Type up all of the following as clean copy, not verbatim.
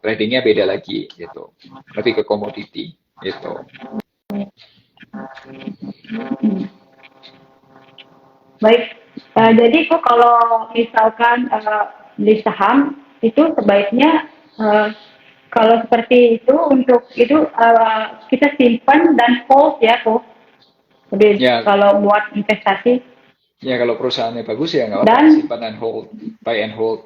tradingnya beda lagi gitu, lebih ke komoditi gitu. Baik, jadi kok kalau misalkan beli saham itu sebaiknya kalau seperti itu untuk itu kita simpan dan hold ya kok. Jadi Ya, kalau buat investasi ya kalau perusahaannya bagus ya nggak apa-apa, dan simpan and hold, buy and hold.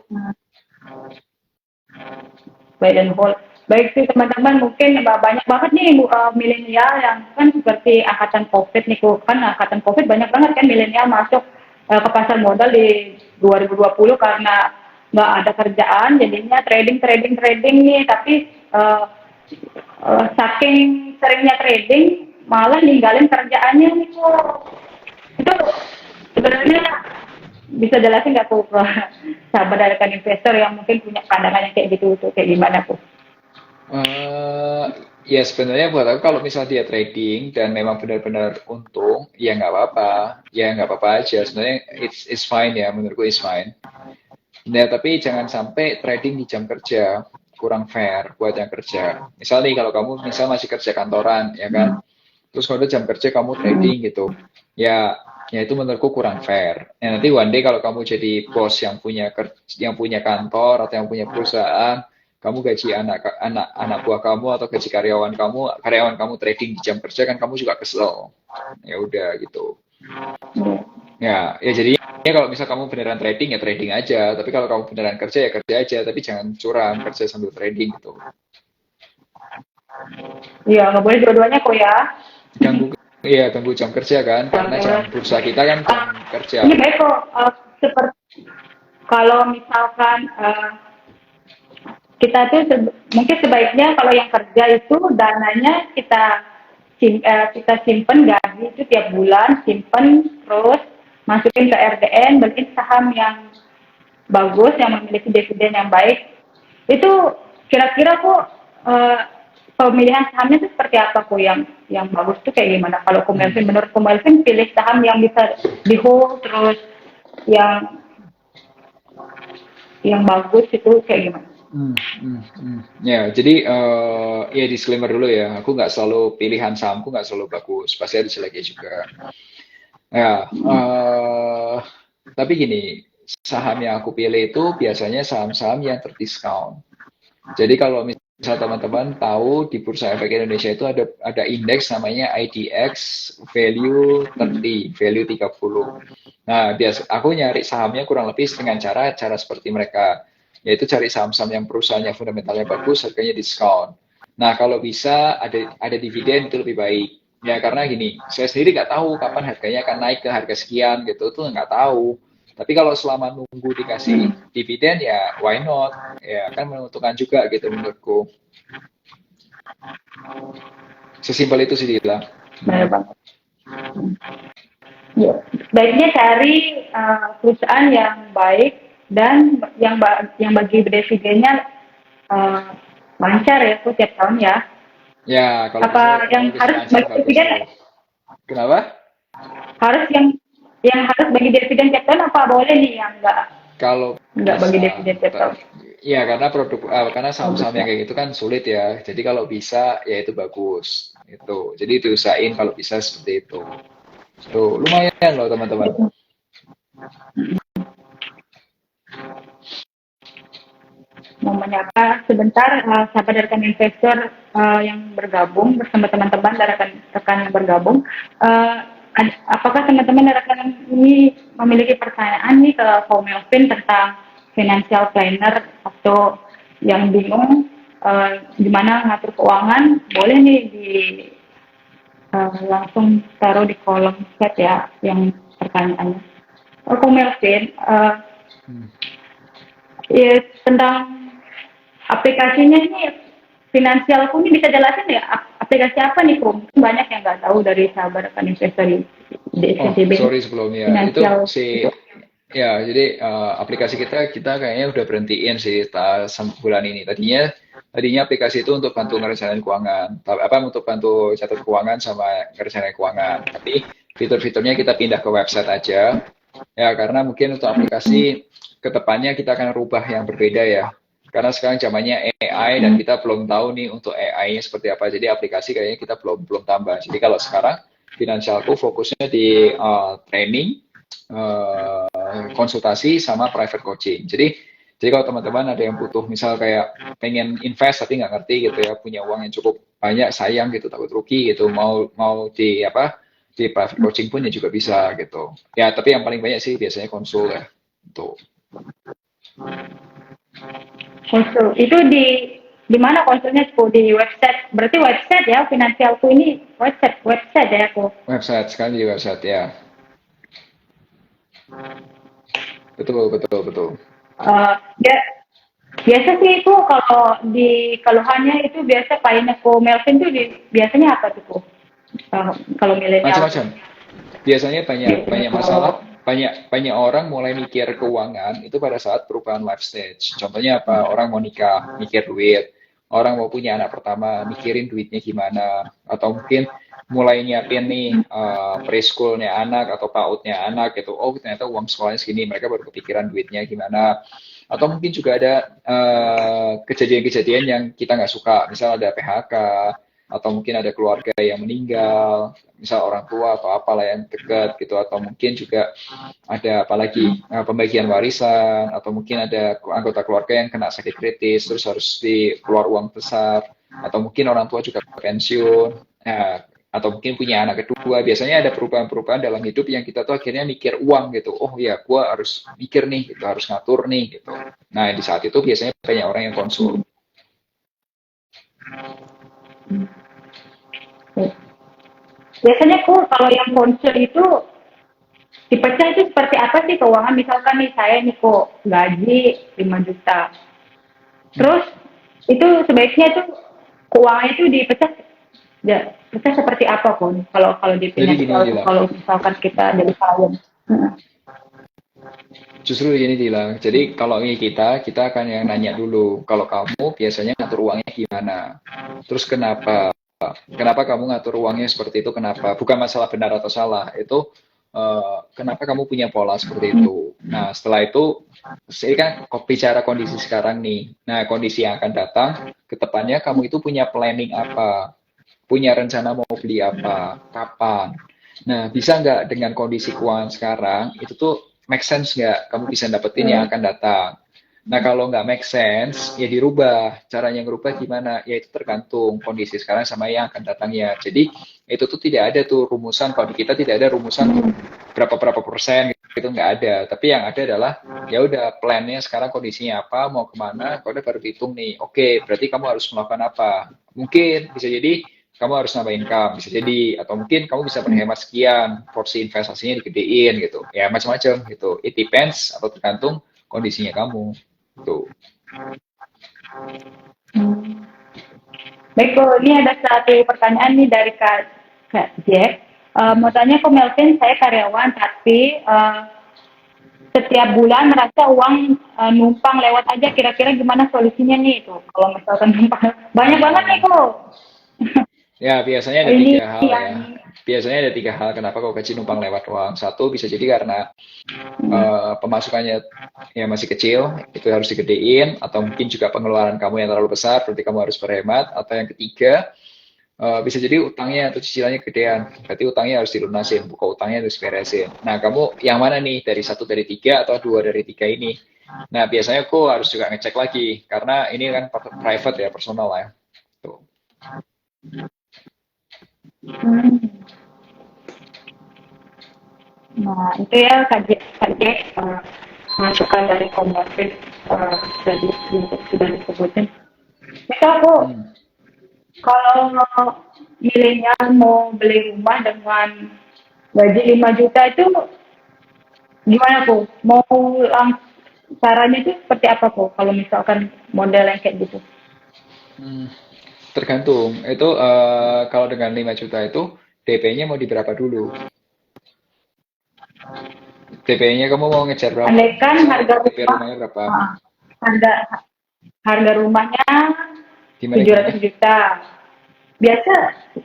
buy and hold. Baik sih teman-teman, mungkin banyak banget nih milenial yang kan seperti angkatan COVID nih, kan angkatan COVID banyak banget kan milenial masuk ke pasar modal di 2020 karena nggak ada kerjaan, jadinya trading nih, tapi saking seringnya trading malah ninggalin kerjaannya nih kok. Itu sebenarnya bisa jelasin nggak tuh ke sahabat dari rekan investor yang mungkin punya pandangan yang kayak gitu tuh kayak gimana tuh? Eh, ya sebenarnya buat aku kalau misal dia trading dan memang benar-benar untung, ya nggak apa-apa, ya nggak apa-apa aja. Sebenarnya it's fine ya, menurutku it's fine. Nah, tapi jangan sampai trading di jam kerja, kurang fair buat yang kerja. Misal nih kalau kamu misal masih kerja kantoran, ya kan? Terus kalau jam kerja kamu trading gitu, ya itu menurutku kurang fair. Ya, nanti one day kalau kamu jadi bos yang punya kantor atau yang punya perusahaan, kamu gaji anak buah kamu atau gaji karyawan kamu trading di jam kerja kan kamu juga kesel. Ya udah gitu. Ya jadinya kalau misal kamu beneran trading ya trading aja, tapi kalau kamu beneran kerja ya kerja aja, tapi jangan curang kerja sambil trading gitu. Iya, nggak boleh dua-duanya kok ya. Ganggu ganggu jam kerja kan, karena jam bursa kita kan jam kerja. Ini baik kok, seperti kalau misalkan kita tuh mungkin sebaiknya kalau yang kerja itu dananya kita simpen gaji itu tiap bulan simpen terus masukin ke RDN beliin saham yang bagus yang memiliki dividen yang baik itu kira-kira kok pemilihan sahamnya itu seperti apa kok yang bagus tuh kayak gimana kalau Melvin menurut Melvin pilih saham yang bisa di hold terus yang bagus itu kayak gimana? Ya, jadi ya disclaimer dulu ya, aku nggak selalu pilihan sahamku nggak selalu bagus, pasti ada jeleknya juga. Ya, tapi gini, saham yang aku pilih itu biasanya saham-saham yang terdiskon. Jadi kalau misal teman-teman tahu di Bursa Efek Indonesia itu ada indeks namanya IDX Value 30, Value 30. Nah, aku nyari sahamnya kurang lebih dengan cara seperti mereka, yaitu cari saham-saham yang perusahaannya fundamentalnya bagus, harganya diskon. Nah, kalau bisa ada dividen itu lebih baik. Ya, karena gini, saya sendiri nggak tahu kapan harganya akan naik ke harga sekian gitu, itu nggak tahu. Tapi kalau selama nunggu dikasih dividen ya why not? Ya kan menguntungkan juga gitu menurutku. Sesimpel itu sih Dila. Benar banget. Ya, baiknya cari perusahaan yang baik dan yang bagi dividennya lancar ya, tuh tiap tahun ya. Ya, kalau Apa bisa yang kalau bisa harus lancar bagi bagus dividen tuh. Kenapa? harus yang harus bagi dividen tiap tahun apa boleh nih yang Kalau nggak bagi bisa, dividen tiap tahun? ya karena Oh, saham-saham yang bisa. kayak gitu kan sulit ya. Jadi kalau bisa ya itu bagus. Itu. Jadi diusahain kalau bisa seperti itu. Tuh, lumayan loh teman-teman. Mau menyapa sebentar sahabat dari rekan investor yang bergabung bersama teman-teman dari rekan yang bergabung. Uh, Apakah teman-teman dari rekan ini memiliki pertanyaan nih ke Pak Melvin tentang financial planner atau yang bingung gimana ngatur keuangan? Boleh nih langsung taruh di kolom chat ya yang pertanyaannya. Pak Melvin, ya, tentang aplikasinya ini finansialku ini bisa jelasin ya aplikasi apa nih Kum? Banyak yang nggak tahu dari sahabat rekan investor di Oh, SCB sorry sebelumnya. Itu finansial si itu. ya, jadi aplikasi kita kayaknya udah berhentiin sih bulan ini. Tadinya aplikasi itu untuk bantu ngerencanain keuangan, untuk bantu catat keuangan sama ngerencanain keuangan. Tapi fitur-fiturnya kita pindah ke website aja. Ya, karena mungkin untuk aplikasi kedepannya kita akan rubah yang berbeda ya. Karena sekarang zamannya AI dan kita belum tahu nih untuk AI-nya seperti apa. Jadi aplikasi kayaknya kita belum belum tambah. Jadi kalau sekarang finansialku fokusnya di training, konsultasi sama private coaching. Jadi kalau teman-teman ada yang butuh misal kayak pengen invest tapi nggak ngerti gitu ya, punya uang yang cukup banyak sayang gitu takut rugi gitu, mau mau di apa di private coaching pun ya juga bisa gitu. Ya tapi yang paling banyak sih biasanya konsul ya. Tuh. Konsul itu di mana konsulnya tuh? Di website. Berarti website ya, finansialku ini website ya aku. Website sekali di website ya. Betul betul betul. Ya, biasa sih itu kalau di keluhannya itu biasa kliennya ko Melvin tuh biasanya apa tuh ko? Kalau milenial tuh Macam-macam. Biasanya banyak biasanya banyak masalah, ko. banyak orang mulai mikir keuangan itu pada saat perubahan life stage. Contohnya apa? Orang mau nikah, mikir duit. Orang mau punya anak pertama, mikirin duitnya gimana. Atau mungkin mulai nyiapin nih preschoolnya anak atau PAUD-nya anak gitu. Oh ternyata uang sekolahnya segini, mereka baru kepikiran duitnya gimana. Atau mungkin juga ada kejadian-kejadian yang kita nggak suka. Misal ada PHK, atau mungkin ada keluarga yang meninggal, misal orang tua atau apalah yang dekat gitu, atau mungkin juga ada apalagi pembagian warisan, atau mungkin ada anggota keluarga yang kena sakit kritis terus harus dikeluar uang besar, atau mungkin orang tua juga pensiun, nah, atau mungkin punya anak kedua. Biasanya ada perubahan-perubahan dalam hidup yang kita tuh akhirnya mikir uang gitu. Oh ya, gua harus mikir nih, gitu, harus ngatur nih gitu. Nah di saat itu biasanya banyak orang yang konsul. Biasanya ko kalau yang konsul itu tipenya itu seperti apa sih keuangan? Misalkan nih saya nih kok gaji 5 juta. Terus itu sebaiknya itu keuangan itu dipecah ya, pecah seperti apa pun kalau kalau di Jadi gini finansial tuh Dila, kalau misalkan kita dari klien. Heeh. justru ini bilang, jadi kalau ini kita akan yang nanya dulu, kalau kamu biasanya ngatur uangnya gimana? Terus kenapa? Kenapa kamu ngatur uangnya seperti itu? Kenapa? Bukan masalah benar atau salah, itu kenapa kamu punya pola seperti itu? Nah, setelah itu, saya kan bicara kondisi sekarang nih. Nah, kondisi yang akan datang, ke depannya kamu itu punya planning apa? Punya rencana mau beli apa? Kapan? Nah, bisa nggak dengan kondisi keuangan sekarang, itu tuh make sense nggak? Kamu bisa dapetin yang akan datang. Nah, kalau nggak make sense, ya dirubah. Caranya ngerubah gimana? Ya itu tergantung kondisi sekarang sama yang akan datangnya. Jadi, itu tuh tidak ada tuh rumusan. Kalau di kita tidak ada rumusan tuh berapa-berapa persen gitu, nggak ada. Tapi yang ada adalah, ya udah plannya sekarang kondisinya apa, mau kemana, kalau udah baru dihitung nih. Oke, berarti kamu harus melakukan apa? Mungkin bisa jadi kamu harus nambah income, bisa jadi, atau mungkin kamu bisa berhemat sekian, porsi investasinya digedein gitu, ya macam-macam gitu, it depends atau tergantung kondisinya kamu tuh. Baik, kok ini ada satu pertanyaan nih dari Kak Jack. Mau tanya ke Melvin, saya karyawan tapi setiap bulan merasa uang numpang lewat aja. Kira-kira gimana solusinya nih itu? Kalau misalkan numpang banyak banget nih Oh, kok. ya biasanya ada Ini tiga hal yang ya. Biasanya ada tiga hal kenapa kau gaji numpang lewat uang. Satu bisa jadi karena pemasukannya ya masih kecil, itu harus digedein, atau mungkin juga pengeluaran kamu yang terlalu besar, berarti kamu harus berhemat. Atau yang ketiga, bisa jadi utangnya atau cicilannya gedean, berarti utangnya harus dilunasin, buka utangnya harus beresin. Nah, kamu yang mana nih, dari satu dari tiga atau dua dari tiga ini? Nah, biasanya aku harus juga ngecek lagi, karena ini kan private ya, personal ya. Tuh. nah itu ya Kak Jack masukan dari komorbid tadi sudah disebutin. Itu aku Hmm. kalau milenial mau beli rumah dengan gaji 5 juta itu gimana tuh? Mau caranya itu seperti apa tuh kalau misalkan model yang kayak gitu? Hmm. Tergantung. Itu kalau dengan 5 juta itu DP-nya mau di berapa dulu? DP-nya kamu mau ngejar berapa? Andaikan Misal harga DP rumah rumahnya berapa? harga harga rumahnya Gimana 700 gimana? juta. Biasa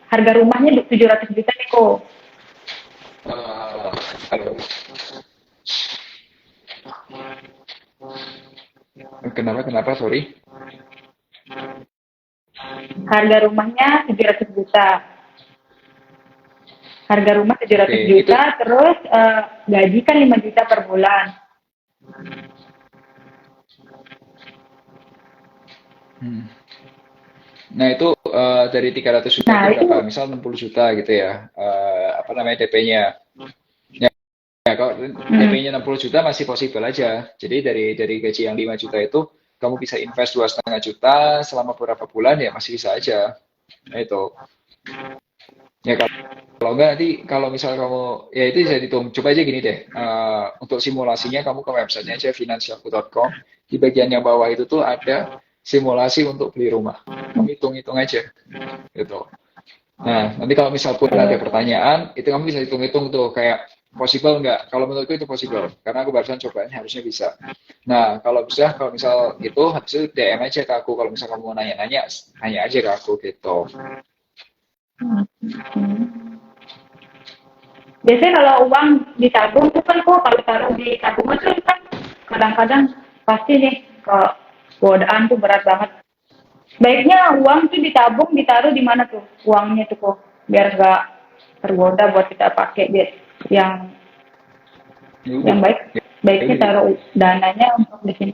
harga rumahnya 700 juta nih kok. Halo. Kenapa kenapa? Sorry. harga rumahnya 700 juta. Harga rumah 700 Oke, itu juta, terus gaji kan 5 juta per bulan. hmm. Nah, itu dari 300 juta itu Nah, itu berapa? Misal 60 juta gitu ya. Apa namanya DP-nya? Ya, ya, kalau DP-nya 60 juta masih possible aja. Jadi dari gaji yang 5 juta itu kamu bisa invest 2,5 juta selama beberapa bulan ya masih bisa aja. Nah, itu. Ya kalau enggak nanti kalau misal kamu ya itu bisa dihitung. Coba aja gini deh. Untuk simulasinya kamu ke websitenya aja finansialku.com. Di bagian yang bawah itu tuh ada simulasi untuk beli rumah. Kamu hitung-hitung aja gitu. Nah, nanti kalau misal pun ada pertanyaan, itu kamu bisa hitung-hitung tuh kayak possible nggak? Kalau menurutku itu possible, karena aku barusan cobain harusnya bisa. Nah, kalau bisa, kalau misal itu, habis itu DM aja ke aku. Kalau misal kamu mau nanya-nanya, nanya aja ke aku gitu. biasanya kalau uang ditabung tuh kan kok kalau taruh di tabungan tuh kan kadang-kadang pasti nih ke godaan tuh berat banget. Baiknya uang tuh ditabung ditaruh di mana tuh uangnya tuh kok biar nggak tergoda buat kita pakai yang Ya udah, yang baik ya baiknya udah, taruh dananya untuk di sini.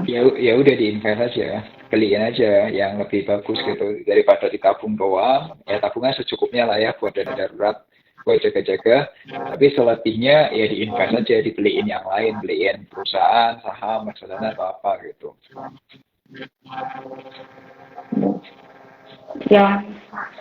ya udah di invest aja, beliin aja yang lebih bagus gitu daripada ditabung doang. Ya tabungan secukupnya lah ya buat dana darurat, buat jaga-jaga. Tapi selebihnya ya diinvest aja, dibeliin yang lain, beliin perusahaan, saham, reksadana atau apa gitu. Yang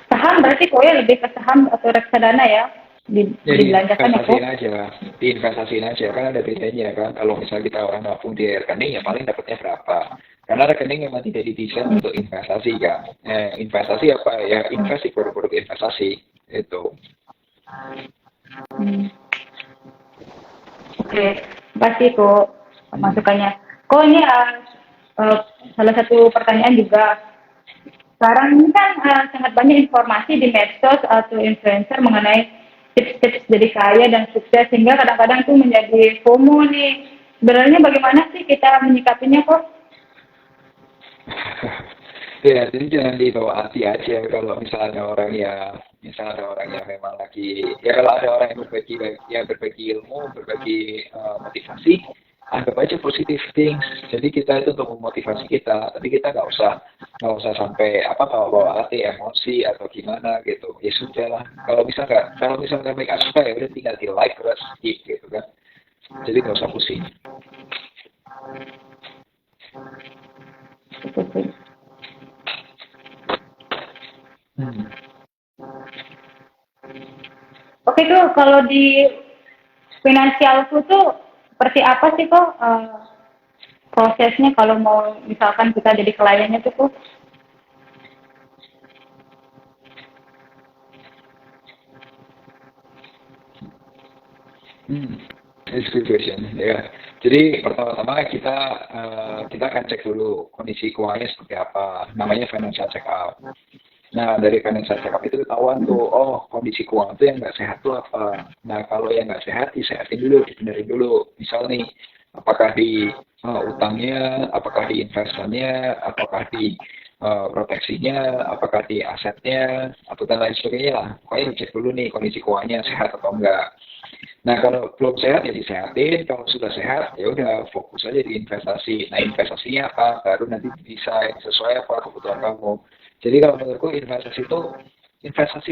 saham berarti kok ya lebih ke saham atau reksadana ya Ya dibelanjakan ya kok. diinvestasiin aja kan ada bedanya kan. Kalau misal kita orang nabung di rekening ya paling dapatnya berapa. Karena rekening memang tidak didesain untuk investasi kan. Investasi apa ya investasi produk-produk investasi itu. Hmm. Oke, pasti kok masukannya. Kok ini uh, salah satu pertanyaan juga. Sekarang ini kan sangat banyak informasi di medsos atau influencer mengenai tips-tips jadi kaya dan sukses sehingga kadang-kadang tuh menjadi FOMO nih. Sebenarnya bagaimana sih kita menyikapinya kok? Ya, jadi jangan dibawa hati aja kalau misalnya ada orang yang memang lagi ya kalau ada orang yang berbagi ilmu, berbagi motivasi, anggap aja positive things. Jadi kita itu untuk memotivasi kita, tapi kita nggak usah sampai apa bawa hati, emosi atau gimana gitu. Ya sudah lah. Kalau misalnya kami nggak suka ya udah tinggal di like terus skip gitu kan. Jadi nggak usah pusing. Hmm. Oke tuh kalau di finansialku tuh seperti apa sih kok prosesnya kalau mau misalkan kita jadi kliennya tuh kok? Hmm, it's good question. Ya, jadi pertama-tama kita akan cek dulu kondisi keuangannya seperti apa. Namanya financial check up. Nah, dari financial check up itu ketahuan tuh, oh kondisi keuangan tuh yang nggak sehat tuh apa. Nah, kalau yang nggak sehat, disehatin dulu, dibenerin dulu. Misal nih, apakah di utangnya, apakah di investasinya, apakah di proteksinya, apakah di asetnya, atau dan lain sebagainya lah. Pokoknya dicek dulu nih kondisi keuangannya sehat atau enggak. Nah, kalau belum sehat ya disehatin, kalau sudah sehat ya udah fokus aja di investasi. Nah, investasinya apa? Baru nanti bisa sesuai apa kebutuhan kamu. Jadi kalau menurutku investasi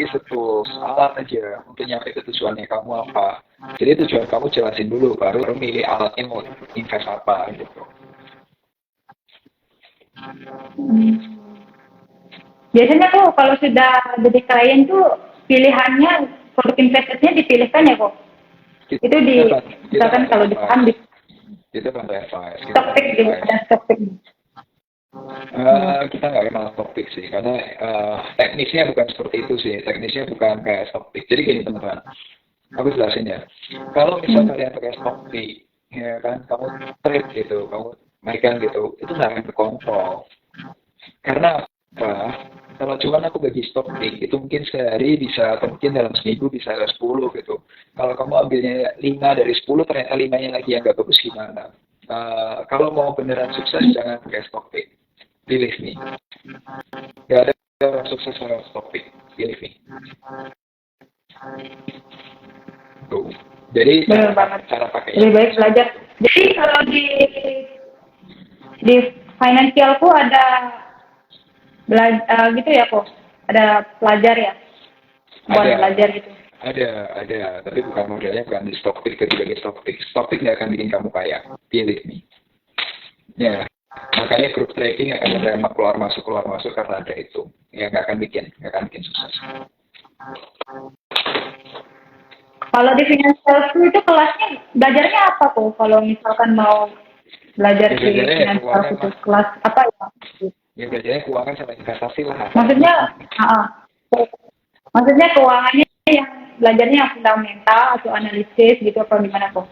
itu alat aja untuk nyampe ke tujuannya kamu apa. Jadi tujuan kamu jelasin dulu, baru milih alatnya mau invest apa gitu. Biasanya tuh kalau sudah jadi klien tuh pilihannya produk investasinya dipilihkan ya kok. Itu di Kita kita misalkan bantu kalau di saham advice, di kita bantu advice, kita stock bantu pick gitu advice. ada stock pick. Kita nggak kenal topik sih, karena teknisnya bukan seperti itu sih. Teknisnya bukan kayak topik. Jadi gini teman-teman, aku jelasin ya. Kalau misal kalian pakai topik, ya kan, kamu trade gitu, kamu megang gitu, itu nggak akan terkontrol. Karena apa? Kalau cuma aku bagi stok pick, itu mungkin sehari bisa, atau mungkin dalam seminggu bisa ada 10 gitu. Kalau kamu ambilnya 5 dari 10, ternyata 5-nya lagi yang nggak bagus gimana? Kalau mau beneran sukses, jangan pakai stok pick. Pilih nih. Gak ada orang sukses dalam topik, pilih nih. Tuh. Jadi Benar banget. cara pakainya. Lebih baik belajar. Jadi kalau di finansialku ada gitu ya kok. Ada pelajar ya. Buat Ada, belajar gitu. ada, tapi bukan modelnya bukan di stock pick ketika di stock pick. Stock pick nggak akan bikin kamu kaya. Pilih nih. Ya, makanya group trading akan ada keluar masuk karena ada itu. Ya nggak akan bikin sukses. Kalau di finansialku itu kelasnya belajarnya apa kok? Kalau misalkan mau belajar Ya, di belajarnya ya finansial keuangan itu lah. kelas apa ya? Ya belajarnya keuangan sama investasi lah. Maksudnya, maksudnya keuangannya yang belajarnya yang fundamental atau analisis gitu apa gimana kok?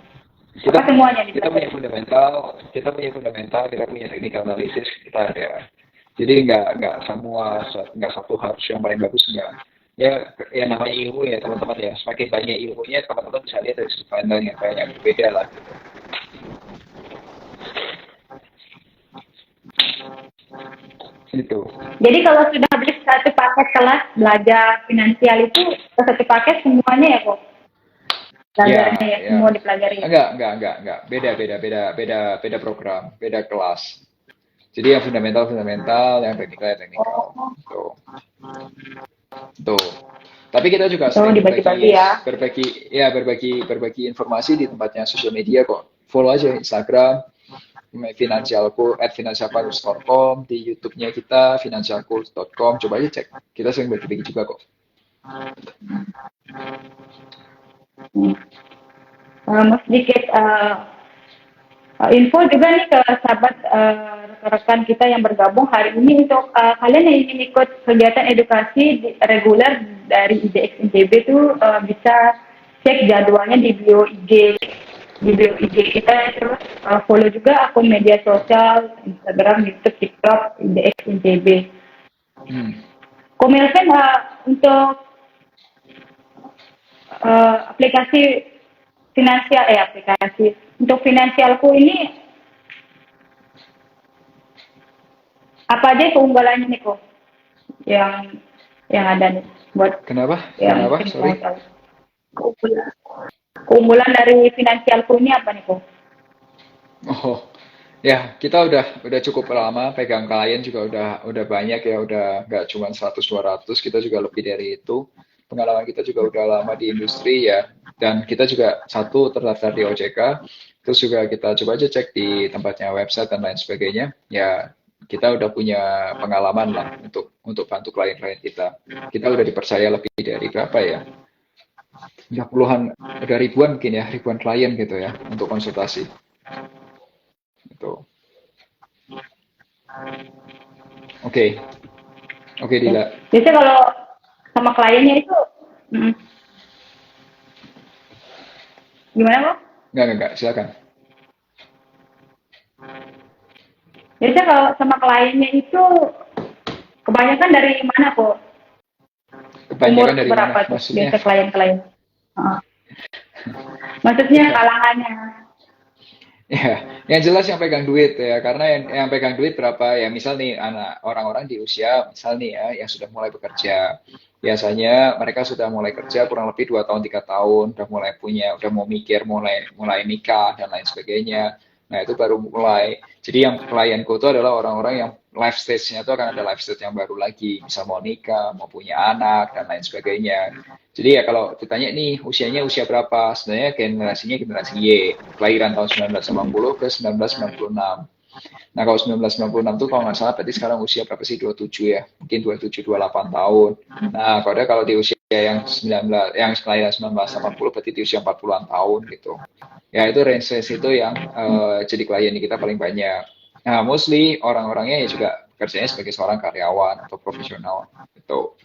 Kita Apa semuanya kita punya dipelajari? fundamental, kita punya technical analysis, kita ada. Jadi nggak nggak satu harus yang paling bagus nggak. Ya namanya ilmu ya teman-teman ya. Semakin banyak ilmunya teman-teman bisa lihat dari sudut pandang yang banyak berbeda lah. Itu. Jadi kalau sudah beli satu paket kelas belajar finansial itu satu paket semuanya ya kok? Ya, Belajarnya ya ya. semua dipelajari ya? Enggak. Beda program, beda kelas. Jadi yang fundamental, yang teknikal. Oh, Tuh. Tuh. Tapi kita juga so sering dibagi-bagi ya? berbagi informasi di tempatnya sosial media kok. Follow aja Instagram finansialku @finansialku.com, di YouTube-nya kita finansialku.com. Coba aja cek. Kita sering bagi-bagi juga kok. Mau sedikit info juga nih ke sahabat rekan-rekan kita yang bergabung hari ini untuk kalian yang ingin ikut kegiatan edukasi reguler dari IDX NTB itu bisa cek jadwalnya di bio IG kita, terus follow juga akun media sosial Instagram, YouTube, TikTok IDX NTB. Komelsen untuk aplikasi aplikasi untuk finansialku ini apa aja keunggulannya nih kok yang ada nih buat Kenapa? yang Kenapa? mungkin Sorry. mau tahu keunggulan dari finansialku ini apa nih kok? Oh, ya kita udah cukup lama pegang klien juga udah banyak ya, udah nggak cuma 100-200, kita juga lebih dari itu. Pengalaman kita juga udah lama di industri ya, dan kita juga satu terdaftar di OJK, terus juga kita coba aja cek di tempatnya website dan lain sebagainya. Ya kita udah punya pengalaman lah untuk bantu klien-klien kita. Kita udah dipercaya lebih dari berapa ya? Udah puluhan, udah ribuan mungkin ya, ribuan klien gitu ya untuk konsultasi. Itu. Oke, oke Dila. Biasanya kalau sama kliennya itu gimana kok? Enggak, silakan. Biasanya kalau sama kliennya itu kebanyakan dari mana kok? Umur Kebanyakan dari mana? berapa tuh Maksudnya? biasa klien-klien? Maksudnya Ya, kalangannya. ya, yang jelas yang pegang duit ya, karena yang pegang duit berapa ya, misal nih anak orang-orang di usia, misal nih ya, yang sudah mulai bekerja, biasanya mereka sudah mulai kerja kurang lebih 2 tahun 3 tahun, udah mau mikir, mulai nikah dan lain sebagainya. Nah itu baru mulai. Jadi yang klienku itu adalah orang-orang yang life stage-nya itu akan ada life stage yang baru lagi, misal mau nikah, mau punya anak dan lain sebagainya. Jadi ya kalau ditanya nih usianya usia berapa, sebenarnya generasinya generasi Y, kelahiran tahun 1990 ke 1996. Nah kalau 1996 tuh kalau nggak salah berarti sekarang usia berapa sih, 27 ya, mungkin 27 28 tahun. Nah kalau di usia yang 19 yang kelahiran 1980 berarti di usia 40-an tahun gitu. Ya itu range itu yang jadi klien kita paling banyak. Nah mostly orang-orangnya ya juga kerjanya sebagai seorang karyawan atau profesional gitu.